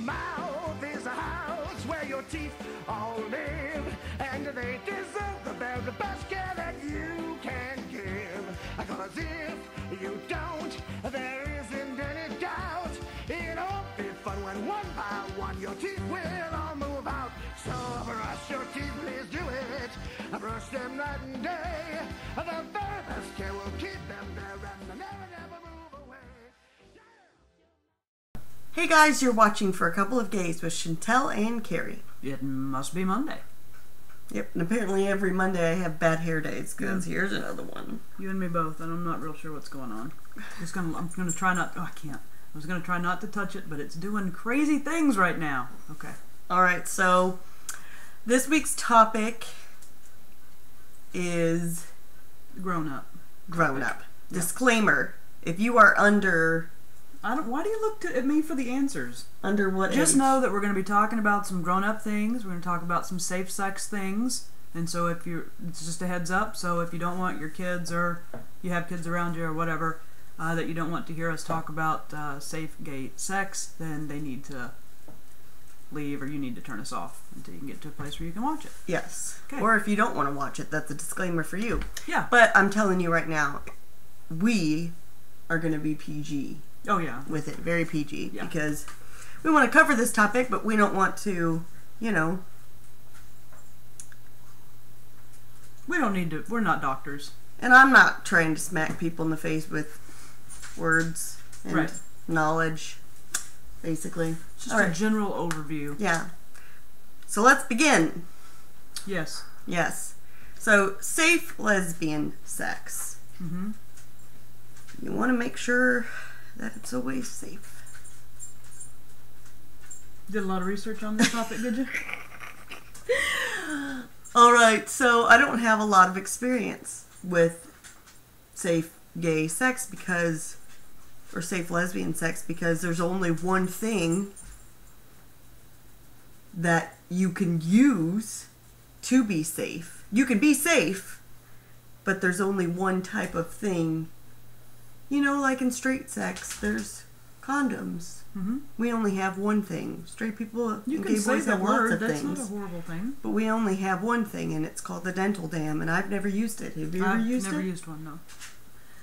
mouth is a house where your teeth all live, and they deserve the very best care that you can give. 'Cause if you don't, there isn't any doubt it won't be fun when one by one your teeth will all move out. So brush your teeth, please do it. Brush them night and day. The very best care will keep them there and never move away. Hey guys, you're watching For a Couple of Gays with Chentel and Carrie. It must be Monday. Yep, and apparently every Monday I have bad hair days, because here's another one. You and me both, and I'm not real sure what's going on. I'm gonna try not. Oh, I can't. I was gonna try not to touch it, but it's doing crazy things right now. Okay. Alright, so this week's topic is Grown up. grown up. Yeah. Disclaimer, if you are under... Why do you look at me for the answers? Under what age? Just know that we're going to be talking about some grown-up things. We're going to talk about some safe sex things. And so it's just a heads up. So if you don't want your kids, or you have kids around you or whatever, that you don't want to hear us talk about safe gay sex, then they need to leave, or you need to turn us off until you can get to a place where you can watch it. Yes. Okay. Or if you don't want to watch it, that's a disclaimer for you. Yeah. But I'm telling you right now, we are going to be PG. Oh, yeah. With it. Very PG. Yeah. Because we want to cover this topic, but we don't want to, you know... We don't need to... We're not doctors. And I'm not trying to smack people in the face with words and Right. knowledge, basically. It's just All a right. general overview. Yeah. So let's begin. Yes. Yes. So, safe lesbian sex. Mm-hmm. You want to make sure that it's always safe. Did a lot of research on this topic, did you? Alright, so I don't have a lot of experience with safe gay sex because, or safe lesbian sex, because there's only one thing that you can use to be safe. You can be safe, but there's only one type of thing. You know, like in straight sex, there's condoms. Mm-hmm. We only have one thing. Straight people You and can gay say boys the have lots word. of That's things. not a horrible thing. But we only have one thing, and it's called the dental dam, and I've never used it. Have you ever used it? I've never used one, no.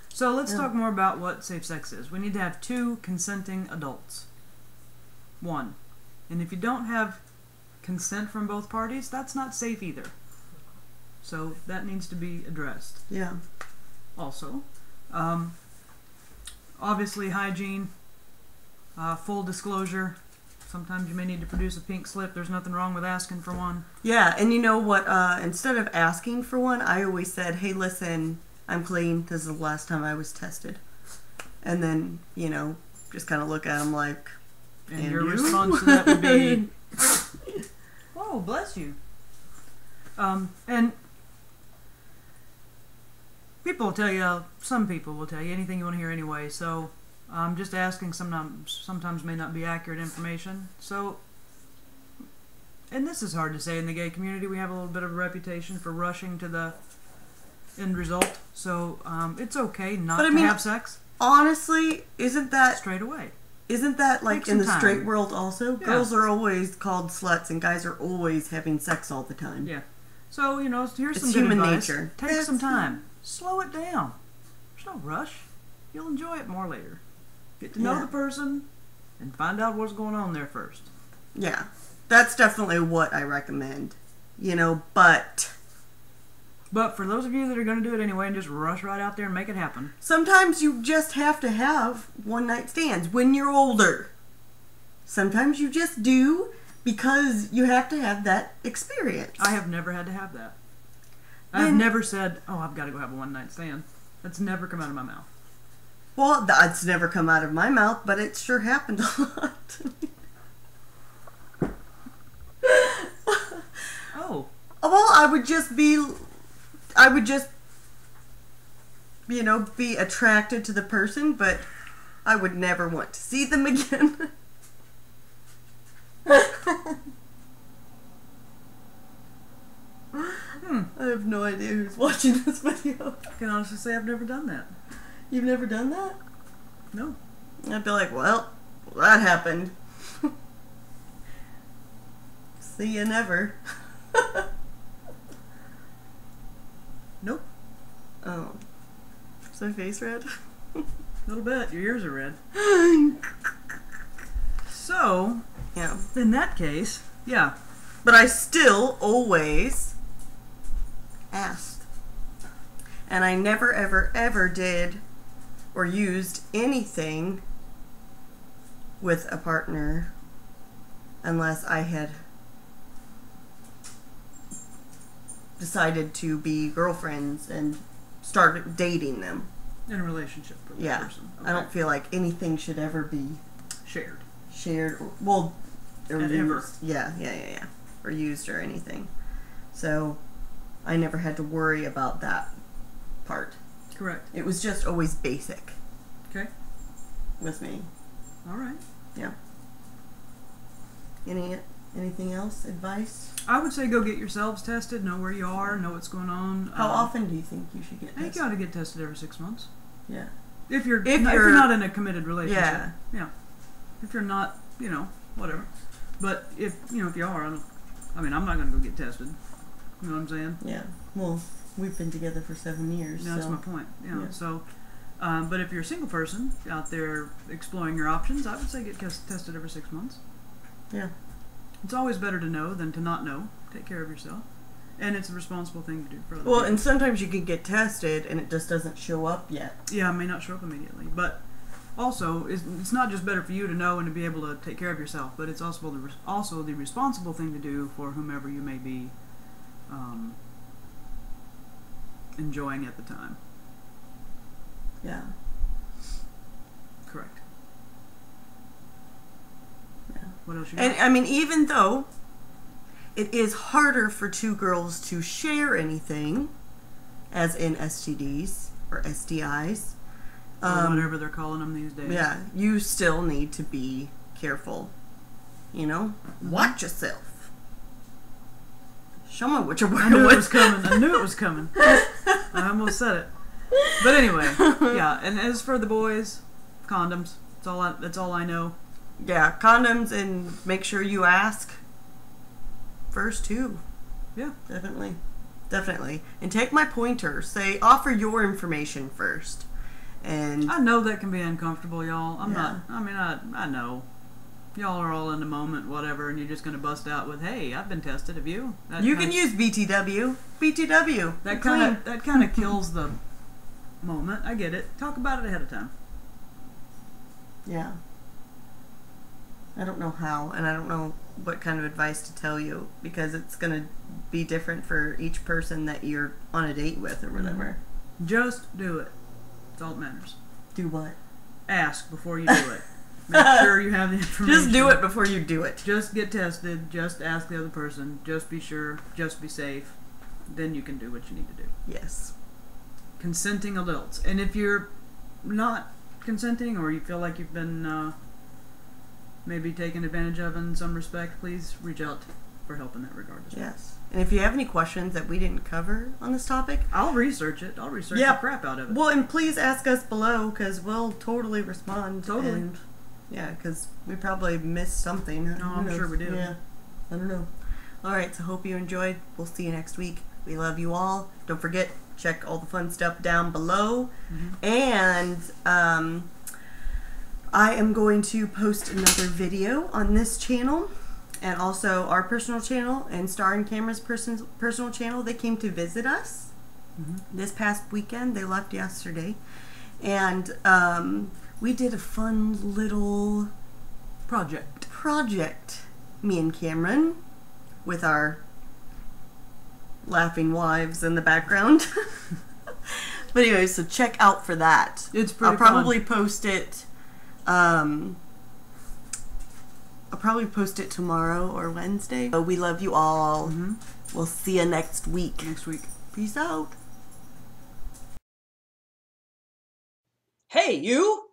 So let's talk more about what safe sex is. We need to have 2 consenting adults. 1. And if you don't have consent from both parties, that's not safe either. So that needs to be addressed. Yeah. Also, obviously hygiene, full disclosure. Sometimes you may need to produce a pink slip. There's nothing wrong with asking for one. Yeah, and you know what? Instead of asking for one, I always said, hey, listen, I'm clean. This is the last time I was tested. And then, you know, just kind of look at them like, And your response to that would be, oh, bless you. And people will tell you, some people will tell you anything you want to hear anyway, so just asking sometimes may not be accurate information. So, and this is hard to say in the gay community, we have a little bit of a reputation for rushing to the end result, so it's okay not to have sex. Honestly, isn't that... Straight away. Isn't that like in the straight world also? Yeah. Girls are always called sluts and guys are always having sex all the time. Yeah. So, you know, here's some It's good human advice. nature. Take some time. Slow it down. There's no rush. You'll enjoy it more later. Get to know the person and find out what's going on there first. Yeah. That's definitely what I recommend. You know, but for those of you that are going to do it anyway and just rush right out there and make it happen. sometimes you just have to have one-night stands when you're older. Sometimes you just do because you have to have that experience. I have never had to have that. I've never said, oh, I've got to go have a one-night stand. That's never come out of my mouth. Well, that's never come out of my mouth, but it sure happened a lot. Oh. Well, I would just, you know, be attracted to the person, but I would never want to see them again. I have no idea who's watching this video. I can honestly say I've never done that. You've never done that? No. I'd be like, well, that happened. See you never. Nope. Oh. Is my face red? A little bit. Your ears are red. So, Yeah. in that case, yeah. But I still always asked. And I never, ever, ever did or used anything with a partner unless I had decided to be girlfriends and started dating them. In a relationship with that person. Okay. I don't feel like anything should ever be shared. Or And used. ever. Yeah. Or used or anything. So I never had to worry about that part. Correct. It was just always basic Okay. with me. All right. Yeah. Anything else? Advice? I would say go get yourselves tested, know where you are, know what's going on. How often do you think you should get You tested? got to get tested every 6 months. Yeah. If you're not in a committed relationship. Yeah. If you're not, whatever. But if you are, I'm not going to go get tested. You know what I'm saying? Yeah. Well, we've been together for 7 years. That's so. my point. Yeah. So, but if you're a single person out there exploring your options, I would say get tested every 6 months. Yeah. It's always better to know than to not know. Take care of yourself. And it's a responsible thing to do for other Well, people. and sometimes you can get tested and it just doesn't show up yet. Yeah, it may not show up immediately. But also, it's not just better for you to know and to be able to take care of yourself, but it's also the responsible thing to do for whomever you may be enjoying at the time. Yeah. Correct. Yeah. What else you got? And I mean, even though it is harder for two girls to share anything, as in STDs or STIs, Or whatever they're calling them these days. yeah, you still need to be careful. Watch yourself. Show me what you're I working knew with. it was coming. I knew it was coming. I almost said it. But anyway, yeah. And as for the boys, condoms. That's all I know. Yeah, condoms, and make sure you ask first too. Yeah. Definitely. And take my pointer. Offer your information first. And I know that can be uncomfortable, y'all. Yeah. I know. Y'all are all in the moment, whatever, and you're just going to bust out with, "Hey, I've been tested. Have you?" you can use BTW. BTW. That kind of kills the moment. I get it. Talk about it ahead of time. Yeah. I don't know how, and I don't know what kind of advice to tell you, because it's going to be different for each person that you're on a date with or whatever. Just do it. That's all that matters. Do what? Ask before you do it. Make sure you have the information. Just do it before you do it. Just get tested. Just ask the other person. Just be sure. Just be safe. Then you can do what you need to do. Yes. Consenting adults. And if you're not consenting, or you feel like you've been maybe taken advantage of in some respect, please reach out for help in that regard as well. Yes. And if you have any questions that we didn't cover on this topic, I'll research it. I'll research the crap out of it. Well, and please ask us below, because we'll totally respond. Totally. And, yeah, because we probably missed something. No, I'm sure we did. Yeah. I don't know. All right, so hope you enjoyed. We'll see you next week. We love you all. Don't forget, check all the fun stuff down below. Mm-hmm. And I am going to post another video on this channel, and also our personal channel, and Star and Camera's personal channel. They came to visit us this past weekend. They left yesterday. And we did a fun little project, me and Cameron, with our laughing wives in the background. But anyway, so check out for that. It's pretty I'll probably post it. I'll probably post it tomorrow or Wednesday. So we love you all. Mm-hmm. We'll see you next week. Peace out. Hey, you!